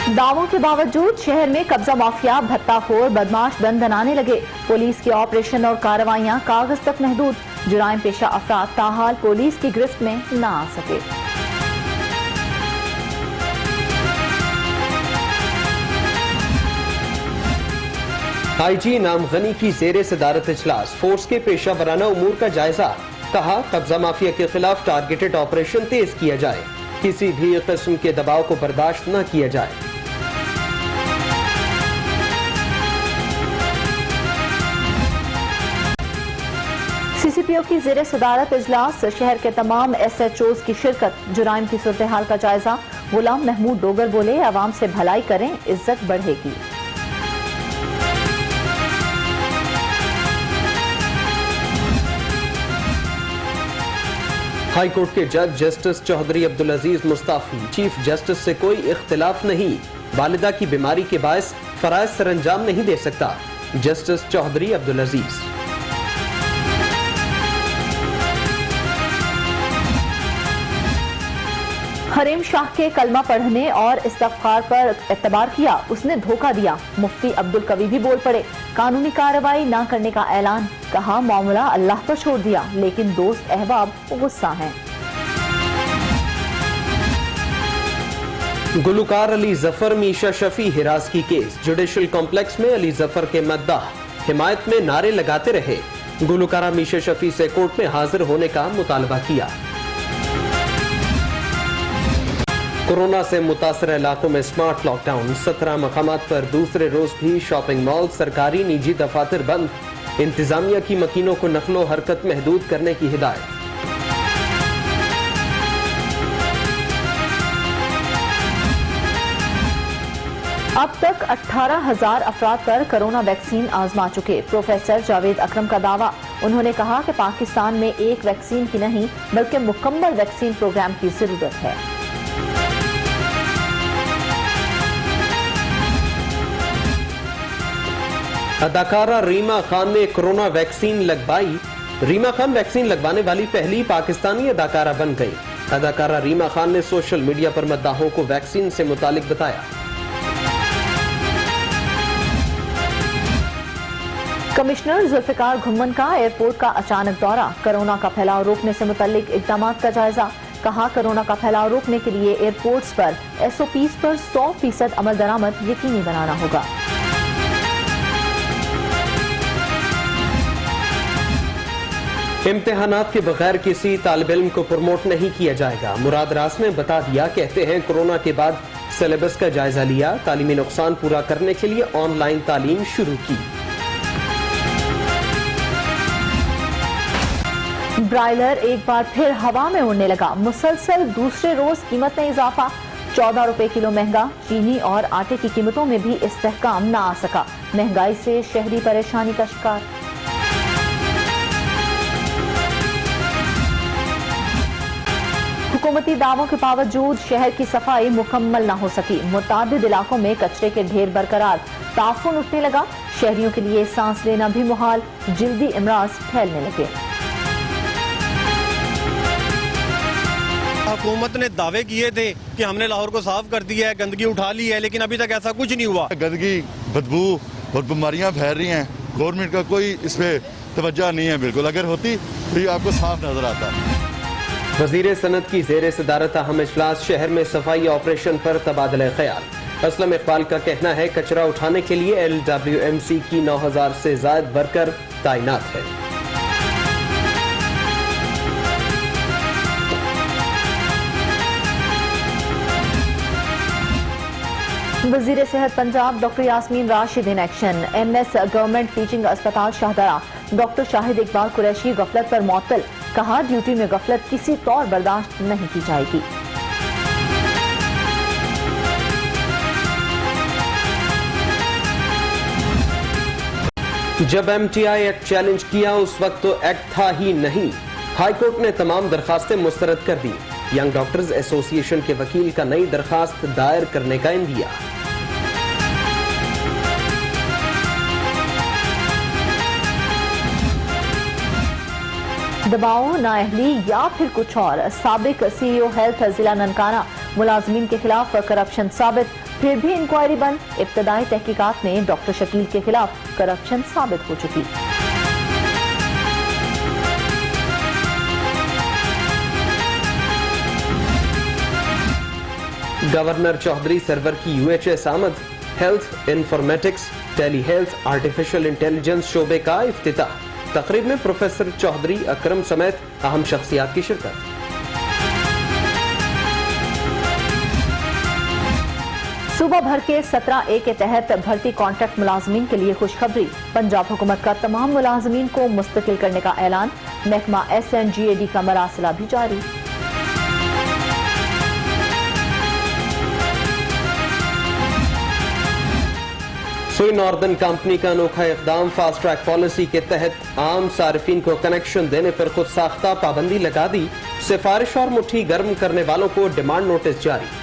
दावों के बावजूद शहर में कब्जा माफिया भत्ताखोर बदमाश दन दनाने लगे। पुलिस के ऑपरेशन और कार्रवाइयां कागज तक महदूद। जुराइम पेशा अफराद ताहाल पुलिस की गिरफ्त में न आ सके। IG इनाम गनी की ज़ेरे सदारत इजलास, फोर्स के पेशा वराना उमूर का जायजा। कहा, कब्जा माफिया के खिलाफ टारगेटेड ऑपरेशन तेज किया जाए, किसी भी किस्म के दबाव को बर्दाश्त न किया जाए। CCPO की ज़ेरे सदारत इजलास, शहर के तमाम SHOs की शिरकत। जुराइम की सूरत हाल का जायजा। गुलाम महमूद डोगर बोले, आवाम से भलाई करें, इज्जत बढ़ेगी। हाई कोर्ट के जज जस्टिस चौधरी अब्दुल अजीज मुस्ताफी, चीफ जस्टिस से कोई इख्तिलाफ नहीं, वालिदा की बीमारी के बायस फराइज सरंजाम नहीं दे सकता। जस्टिस चौधरी अब्दुल अजीज। हरीम शाह के कलमा पढ़ने और इस्तग़फ़ार पर एतबार किया, उसने धोखा दिया। मुफ्ती अब्दुल कवी भी बोल पड़े, कानूनी कार्रवाई न करने का ऐलान। कहा, मामला अल्लाह पर छोड़ दिया, लेकिन दोस्त अहबाब गुस्सा हैं। गुलकार अली जफर मीशा शफी हिरासगी केस, जुडिशल कॉम्प्लेक्स में अली जफर के मद्दाह हिमायत में नारे लगाते रहे। गुलकारा मीशा शफी से कोर्ट में हाजिर होने का मुतालबा किया। कोरोना से मुतासर इलाकों में स्मार्ट लॉकडाउन, 17 मकामात पर दूसरे रोज भी शॉपिंग मॉल, सरकारी निजी दफातर बंद। इंतजामिया की मकीनों को नकलो हरकत महदूद करने की हिदायत। अब तक 18,000 अफराद पर कोरोना वैक्सीन आजमा चुके। प्रोफेसर जावेद अकरम का दावा। उन्होंने कहा कि पाकिस्तान में एक वैक्सीन की नहीं बल्कि मुकम्मल वैक्सीन प्रोग्राम की जरूरत है। अदाकारा रीमा खान ने कोरोना वैक्सीन लगवाई। रीमा खान वैक्सीन लगवाने वाली पहली पाकिस्तानी अदाकारा बन गई। अदाकारा रीमा खान ने सोशल मीडिया पर मद्दाहों को वैक्सीन से मुतालिक बताया। कमिश्नर जुल्फिकार घुम्मन का एयरपोर्ट का अचानक दौरा, कोरोना का फैलाव रोकने से मुतल्लिक इक़दाम का जायजा। कहा, कोरोना का फैलाव रोकने के लिए एयरपोर्ट्स पर SOPs पर 100% अमल दरामद यकीनी बनाना होगा। इम्तिहानात के बगैर किसी तालिब इल्म को प्रमोट नहीं किया जाएगा। मुराद रास ने बता दिया। कहते हैं, कोरोना के बाद सिलेबस का जायजा लिया, तालीमी नुकसान पूरा करने के लिए ऑनलाइन तालीम शुरू की। ब्रायलर एक बार फिर हवा में उड़ने लगा। मुसलसल दूसरे रोज कीमत में इजाफा, 14 रुपए किलो महंगा। चीनी और आटे की कीमतों में भी इस्तेहकाम न आ सका। महंगाई से शहरी परेशानी का शिकार। हुकूमती दावों के बावजूद शहर की सफाई मुकम्मल न हो सकी। मुतादिद इलाकों में कचरे के ढेर बरकरार, ताफुन उठने लगा। शहरियों के लिए सांस लेना भी मुहाल, जिल्दी इमराज फैलने लगे। हुकूमत ने दावे किए थे कि हमने लाहौर को साफ कर दिया है, गंदगी उठा ली है, लेकिन अभी तक ऐसा कुछ नहीं हुआ। गंदगी, बदबू और बीमारियां फैल रही हैं। गवर्नमेंट का कोई इस पे तवज्जो नहीं है बिल्कुल। अगर होती तो ये आपको साफ नजर आता। वजीर सनत की ज़ेरे सदारत अहम इजलास, शहर में सफाई ऑपरेशन पर तबादला ख्याल। असलम इकबाल का कहना है, कचरा उठाने के लिए LWMC की 9,000 से ज्यादा वर्कर तैनात है। वजीर सेहत Punjab doctor Yasmin Rashid in action. MS government teaching अस्पताल शाहदरा, डॉक्टर शाहिद इकबाल कुरैशी गफलत पर मुअत्तल। कहा, ड्यूटी में गफलत किसी तौर बर्दाश्त नहीं की जाएगी। जब MTI एक्ट चैलेंज किया उस वक्त तो एक्ट था ही नहीं। हाई कोर्ट ने तमाम दरखास्तें मुस्तरद कर दी। यंग डॉक्टर्स एसोसिएशन के वकील का नई दरखास्त दायर करने का इंदिया। दबाव, नाअहली या फिर कुछ और। साबिक CEO हेल्थ जिला ननकाना, मुलाजमीन के खिलाफ करप्शन साबित। फिर भी इंक्वायरी बंद। इब्तदाई तहकीकात में डॉक्टर शकील के खिलाफ करप्शन साबित हो चुकी। गवर्नर चौधरी सरवर की UHS आमद। Health informatics, tele health, artificial intelligence शोबे का इफ्तिताह। तकरीब में प्रोफेसर चौधरी अकरम समेत अहम शख्सियात की शिरकत। सूबा भर के 17A के तहत भर्ती कॉन्ट्रैक्ट मुलाजमीन के लिए खुशखबरी। पंजाब हुकूमत का तमाम मुलाजमीन को मुस्तकिल करने का ऐलान। महकमा SNGAD का मरासिला भी जारी। सुई नॉर्दर्न कंपनी का अनोखा इकदाम। फास्ट ट्रैक पॉलिसी के तहत आम सार्फिन को कनेक्शन देने पर खुद साख्ता पाबंदी लगा दी। सिफारिश और मुट्ठी गर्म करने वालों को डिमांड नोटिस जारी।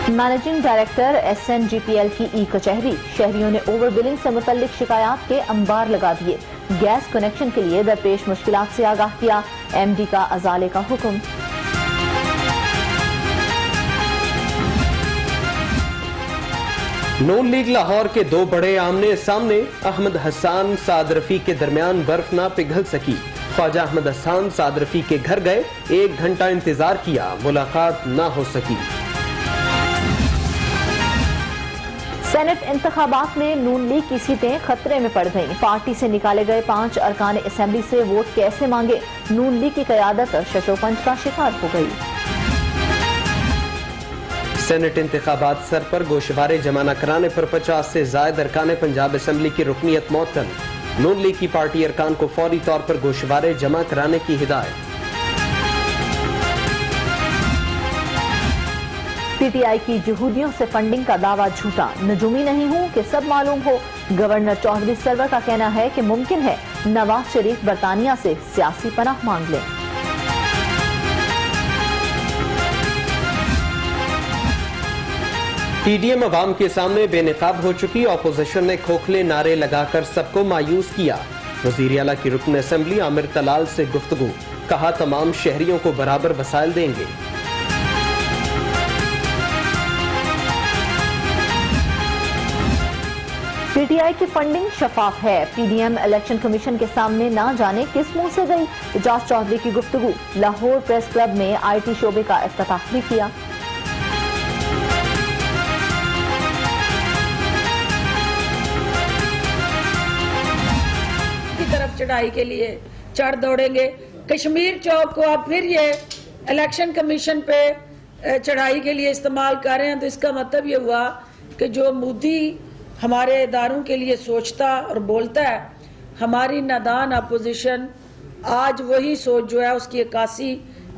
मैनेजिंग डायरेक्टर SNGPL की कचहरी। शहरियों ने ओवर बिलिंग से मुतल्लिक शिकायत के अंबार लगा दिए। गैस कनेक्शन के लिए दरपेश मुश्किलात से आगाह किया। MD का अजाले का हुक्म। नून लीग लाहौर के दो बड़े आमने सामने। अहमद हसन साद रफी के दरमियान बर्फ ना पिघल सकी। ख्वाजा अहमद हसन साद रफी के घर गए, 1 घंटा इंतजार किया, मुलाकात ना हो सकी। सेनेट इंतखाबात में नून लीग की सीटें खतरे में पड़ गईं। पार्टी से निकाले गए 5 अरकान असेंबली से वोट कैसे मांगे। नून लीग की क़यादत शशोपंच का शिकार हो गई। सेनेट इंतखाबात सर पर गोशवारे जमा न कराने पर 50 से ज्यादा अरकान पंजाब असेंबली की रुकनीत मुअत्तल। नून लीग की पार्टी अरकान को फौरी तौर पर गोशवारे जमा कराने की हिदायत। PTI की जुहूदियों से फंडिंग का दावा झूठा। नजूमी नहीं हूं कि सब मालूम हो। गवर्नर चौधरी सरवर का कहना है कि मुमकिन है नवाज शरीफ बरतानिया से सियासी पनाह मांग लें। PDM अवाम के सामने बेनकाब हो चुकी। ऑपोजिशन ने खोखले नारे लगाकर सबको मायूस किया। वजीर आला की रुकन असेंबली आमिर तलाल से गुफ्तगू। कहा तमाम शहरियों को बराबर वसाइल देंगे। PTI की फंडिंग शफाफ है। PDM इलेक्शन कमीशन के सामने ना जाने किस मुंह से गई। इजाज चौधरी की गुफ्तगू। लाहौर प्रेस क्लब में IT शोबे का इफ्तिताह भी किया। तरफ चढ़ाई के लिए चढ़ दौड़ेंगे। कश्मीर चौक को आप फिर ये इलेक्शन कमीशन पे चढ़ाई के लिए इस्तेमाल कर रहे हैं, तो इसका मतलब ये हुआ कि जो मोदी हमारे इदारों के लिए सोचता और बोलता है, हमारी नादान अपोजिशन आज वही सोच जो है उसकी अक्कासी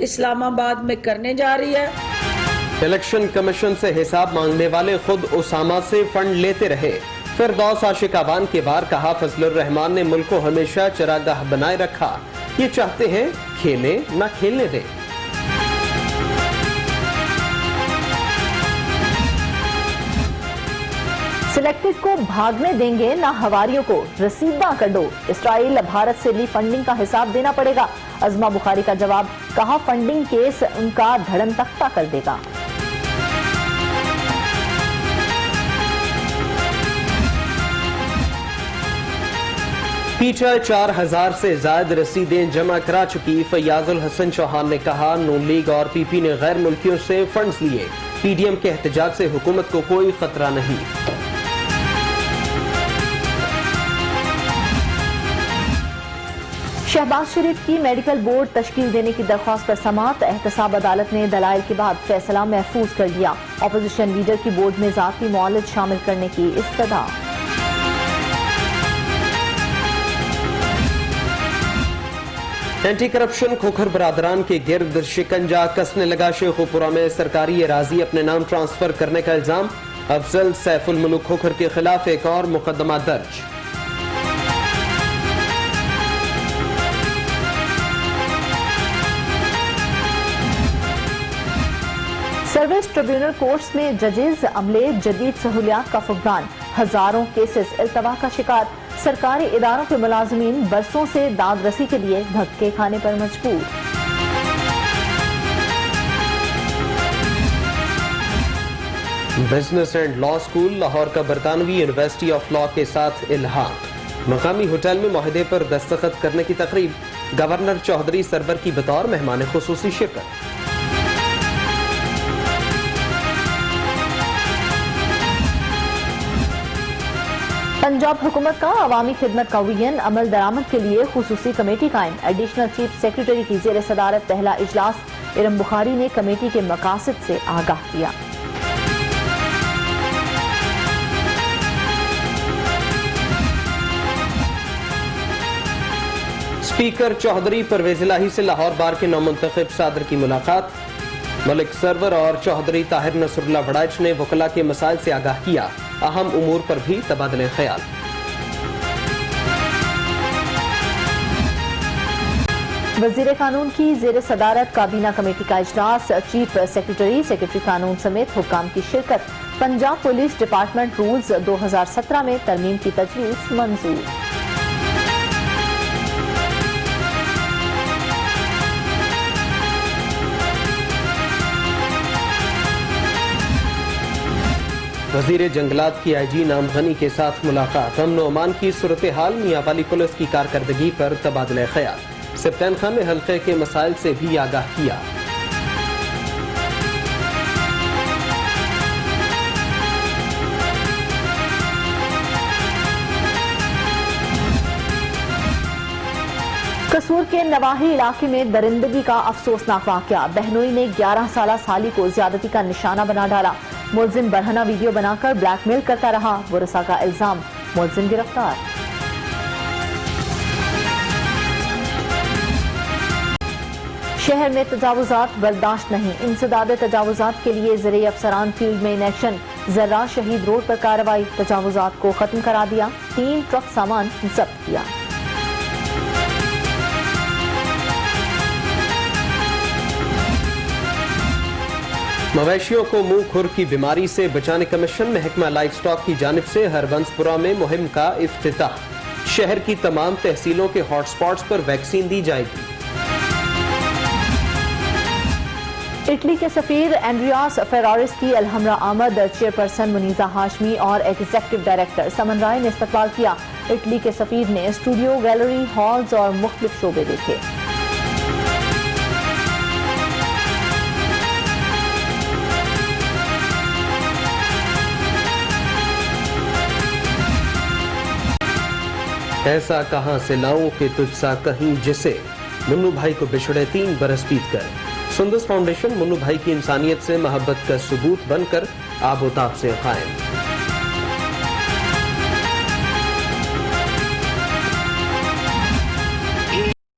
इस्लामाबाद में करने जा रही है। इलेक्शन कमीशन से हिसाब मांगने वाले खुद उसामा से फंड लेते रहे। फिरदौस आशिकाबान के बार कहा फजलुर रहमान ने मुल्क को हमेशा चरागाह बनाए रखा। ये चाहते हैं खेले ना खेलने दें। सिलेक्टेड को भागने देंगे ना हवारियों को। रसीदा कड्डो। इसराइल भारत से ली फंडिंग का हिसाब देना पड़ेगा। अजमा बुखारी का जवाब। कहा फंडिंग केस उनका धड़म तख्ता कर देगा। PTI 4000 से ज्यादा रसीदें जमा करा चुकी। फैयाजुल हसन चौहान ने कहा नून लीग और PP ने गैर मुल्कियों से फंड्स लिए। PDM के एहतजाज से हुकूमत को कोई खतरा नहीं। शहबाज शरीफ की मेडिकल बोर्ड तश्कील देने की दरख्वास्त पर समाअत। एहतसाब अदालत ने दलाइल के बाद फैसला महफूज कर दिया। अपोजिशन लीडर की बोर्ड में जाती मुआलिज शामिल करने की इस्तदा। एंटी करप्शन खोखर बरादरान के गिर्द शिकंजा कसने लगा। शेखुपुरा में सरकारी अराजी अपने नाम ट्रांसफर करने का इल्जाम। अफजल सैफुल मुल्क खोखर के खिलाफ एक और मुकदमा दर्ज। सर्विस ट्रिब्यूनल कोर्ट्स में जजेस अमले जदीद सहूलियात का फुकदान। हजारों केसेस इल्तवा का शिकार। सरकारी इदारों के मुलाजमीन बरसों से दाद रसी के लिए धक्के खाने पर मजबूर। Business and law school Lahore का बरतानवी यूनिवर्सिटी ऑफ लॉ के साथ इल्हाक। मकामी होटल में मुआहदे पर दस्तखत करने की तकरीब। गवर्नर चौधरी सरवर की बतौर मेहमान खुसूसी शिरकत। पंजाब हुकूमत का अवामी खिदमत कौवियन अमल दरामद के लिए खुसूसी कमेटी कायम। एडिशनल चीफ सेक्रेटरी की जेर सदारत पहला इजलास। इरम बुखारी ने कमेटी के मकासद से आगाह किया। स्पीकर चौधरी परवेज इलाही से लाहौर बार के नौमुंतखब सादर की मुलाकात। मलिक सरवर और चौधरी ताहिर नसरुल्लाह वड़ाइच ने वकला के मसाइल से आगाह किया। अहम उमूर पर भी तबादले ख्याल। वजीर कानून की जेर सदारत काबीना कमेटी का इजलास। चीफ सेक्रेटरी कानून समेत हुक्काम की शिरकत। पंजाब पुलिस डिपार्टमेंट रूल्स 2017 में तरमीम की तजवीज मंजूर। वजीर जंगलात की आईजी नाम गनी के साथ मुलाकात। अमन व अमान की सूरत हाल, मियांवाली पुलिस की कारकर्दगी पर तबादले ख्याल। सप्तान खान ने हल्के के मसाइल से भी आगाह किया। कसूर के नवाही इलाके में दरिंदगी का अफसोसनाक वाकया। बहनोई ने 11 साला साली को ज्यादती का निशाना बना डाला। मुलजिम बरहना वीडियो बनाकर ब्लैकमेल करता रहा। वरसा का इल्जाम। मुलजिम गिरफ्तार। शहर में तजावुजात बर्दाश्त नहीं। इंसदाद तजावुजात के लिए ज़रिए अफसरान फील्ड में इन एक्शन। जर्रा शहीद रोड पर कार्रवाई। तजावुजात को खत्म करा दिया। 3 ट्रक सामान जब्त किया। मवेशियों को मुंह खुर की बीमारी से बचाने का मिशन। महकमा लाइफ स्टॉक की जानिब से हरबंसपुरा में मुहिम का इफ्तिताह। शहर की तमाम तहसीलों के हॉटस्पॉट्स पर वैक्सीन दी जाएगी। इटली के सफीर एंड्रियास फेरारिस की अलहमरा आमद। चेयरपर्सन मुनीजा हाशमी और एग्जीक्यूटिव डायरेक्टर समन राय ने इस्तकबाल किया। इटली के सफीर ने स्टूडियो, गैलरी, हॉल्स और मुख्तलिफ शोबे देखे। ऐसा कहां से लाऊं कि तुझसा कहीं जिसे। मुन्नू भाई को बिछड़े 3 बरस बीत कर। सुंदस फाउंडेशन मुन्नू भाई की इंसानियत से मोहब्बत का सबूत बनकर आबोताब से कायम।